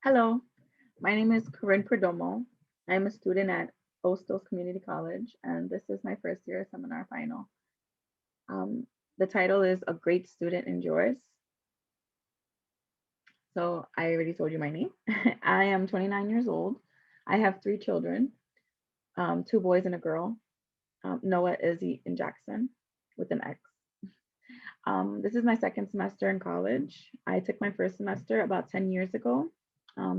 Hello, my name is Corinne Perdomo. I'm a student at Ostos Community College, and this is my first year seminar final. Um, the title is A Great Student Endures. So I already told you my name. I am 29 years old. I have three children, two boys and a girl, Noah, Izzy, and Jackson with an X. This is my second semester in college. I took my first semester about 10 years ago.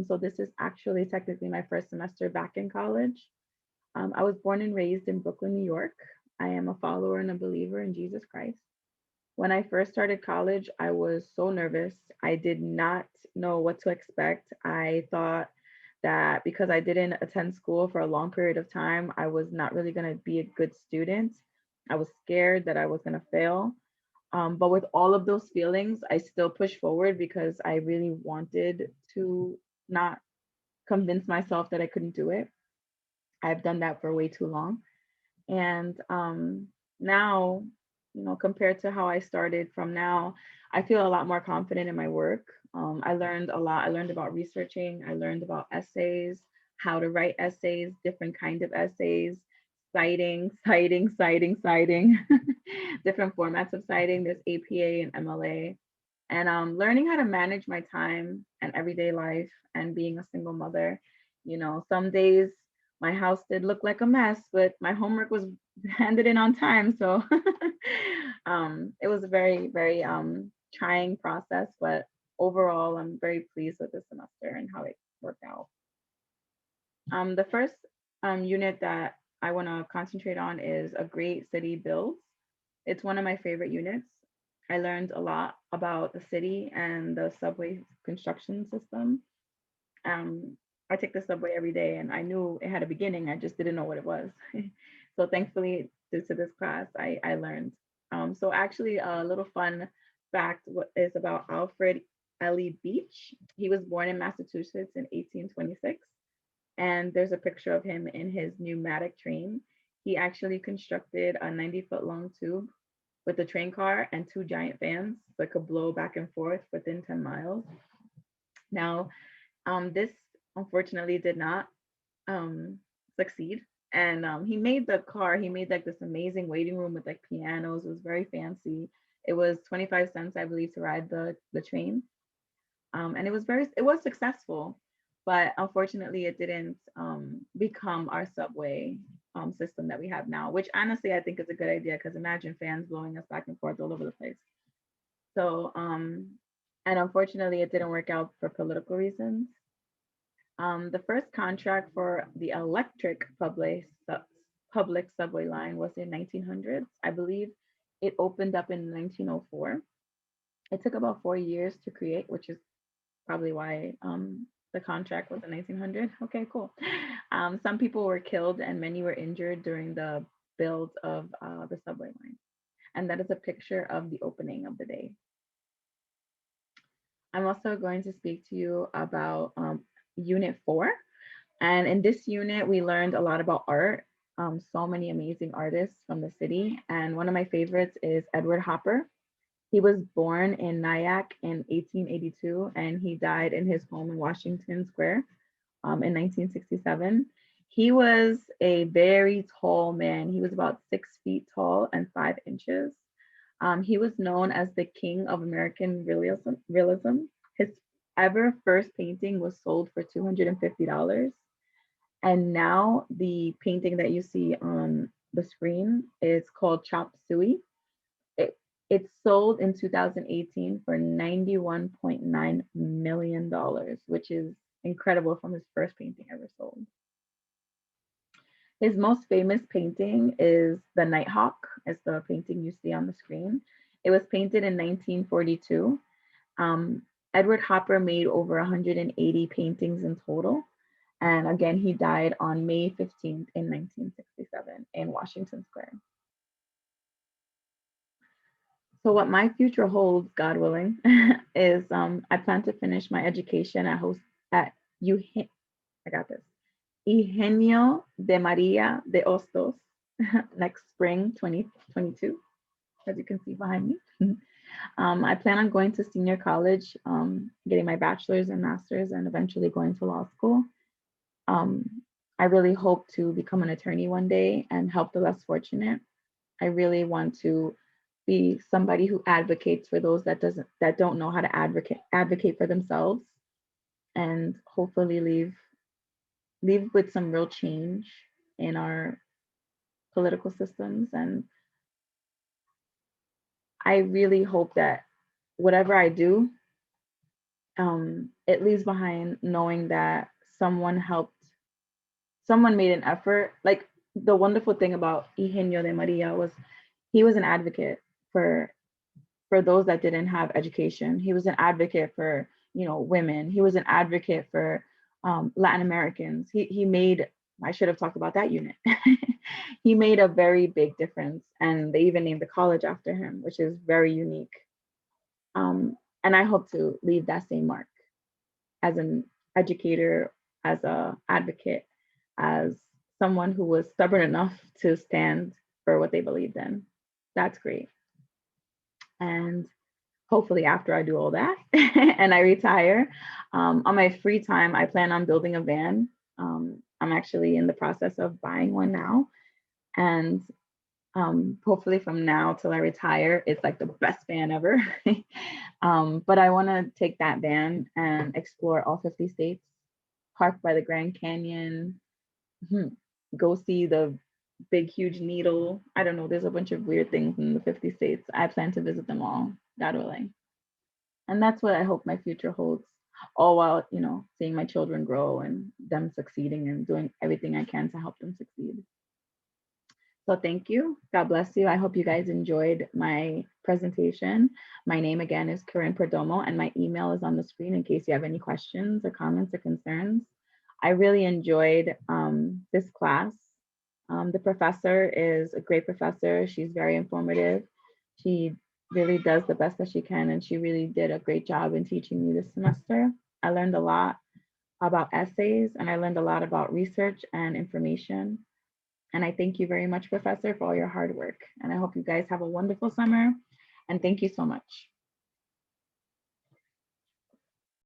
So this is actually technically my first semester back in college. I was born and raised in Brooklyn, New York. I am a follower and a believer in Jesus Christ. When I first started college, I was so nervous. I did not know what to expect. I thought that because I didn't attend school for a long period of time, I was not really going to be a good student. I was scared that I was going to fail. But with all of those feelings, I still pushed forward because I really wanted to not convince myself that I couldn't do it. I've done that for way too long. And now, compared to how I started from now, I feel a lot more confident in my work. I learned a lot. I learned about researching. I learned about essays, how to write essays, different kind of essays, citing, different formats of citing. There's APA and MLA. And learning how to manage my time and everyday life and being a single mother. Some days my house did look like a mess, but my homework was handed in on time. So it was a very, very trying process, but overall, I'm very pleased with the semester and how it worked out. The first unit that I want to concentrate on is A Great City Builds. It's one of my favorite units. I learned a lot about the city and the subway construction system. I take the subway every day and I knew it had a beginning, I just didn't know what it was. So thankfully, due to this class, I learned. So actually, a little fun fact is about Alfred Ely Beach. He was born in Massachusetts in 1826, and there's a picture of him in his pneumatic train. He actually constructed a 90-foot long tube with a train car and two giant fans that could blow back and forth within 10 miles. Now, this unfortunately did not um, succeed. And he made the car, he made like this amazing waiting room with like pianos. It was very fancy. It was 25 cents, I believe, to ride the train. And it was successful, but unfortunately it didn't become our subway system that we have now, which honestly I think is a good idea because imagine fans blowing us back and forth all over the place. So, and unfortunately it didn't work out for political reasons. The first contract for the electric public subway line was in 1900s. I believe it opened up in 1904. It took about 4 years to create, which is probably why the contract was in 1900. Okay, cool. Some people were killed and many were injured during the build of the subway line. And that is a picture of the opening of the day. I'm also going to speak to you about Unit 4. And in this unit, we learned a lot about art, so many amazing artists from the city. And one of my favorites is Edward Hopper. He was born in Nyack in 1882, and he died in his home in Washington Square in 1967. He was a very tall man. He was about 6 feet tall and 5 inches. He was known as the king of American realism. His ever first painting was sold for $250. And now the painting that you see on the screen is called Chop Suey. It sold in 2018 for $91.9 million, which is incredible from his first painting ever sold. His most famous painting is The Nighthawk, is the painting you see on the screen. It was painted in 1942. Um, Edward Hopper made over 180 paintings in total. And again, he died on May 15th in 1967 in Washington Square. So what my future holds, God willing, is I plan to finish my education at Eugenio, I got this, Eugenio de Maria de Ostos next spring 2022, as you can see behind me. I plan on going to senior college, getting my bachelor's and master's, and eventually going to law school. Um, I really hope to become an attorney one day and help the less fortunate. I really want to be somebody who advocates for those that don't know how to advocate for themselves, and hopefully leave with some real change in our political systems. And I really hope that whatever I do, it leaves behind knowing that someone made an effort. Like the wonderful thing about Eugenio de Maria was he was an advocate for for those that didn't have education. He was an advocate for, women. He was an advocate for Latin Americans. He made, I should have talked about that unit. He made a very big difference, and they even named the college after him, which is very unique. And I hope to leave that same mark as an educator, as a advocate, as someone who was stubborn enough to stand for what they believed in. That's great. And hopefully after I do all that and I retire, on my free time, I plan on building a van. I'm actually in the process of buying one now. And hopefully from now till I retire, it's like the best van ever. But I want to take that van and explore all 50 states, park by the Grand Canyon, go see the big, huge needle. I don't know, there's a bunch of weird things in the 50 states. I plan to visit them all, God willing. And that's what I hope my future holds, all while, seeing my children grow and them succeeding and doing everything I can to help them succeed. So thank you. God bless you. I hope you guys enjoyed my presentation. My name again is Corinne Perdomo, and my email is on the screen in case you have any questions or comments or concerns. I really enjoyed this class. The professor is a great professor. She's very informative. She really does the best that she can, and she really did a great job in teaching me this semester. I learned a lot about essays, and I learned a lot about research and information. And I thank you very much, Professor, for all your hard work. And I hope you guys have a wonderful summer. And thank you so much.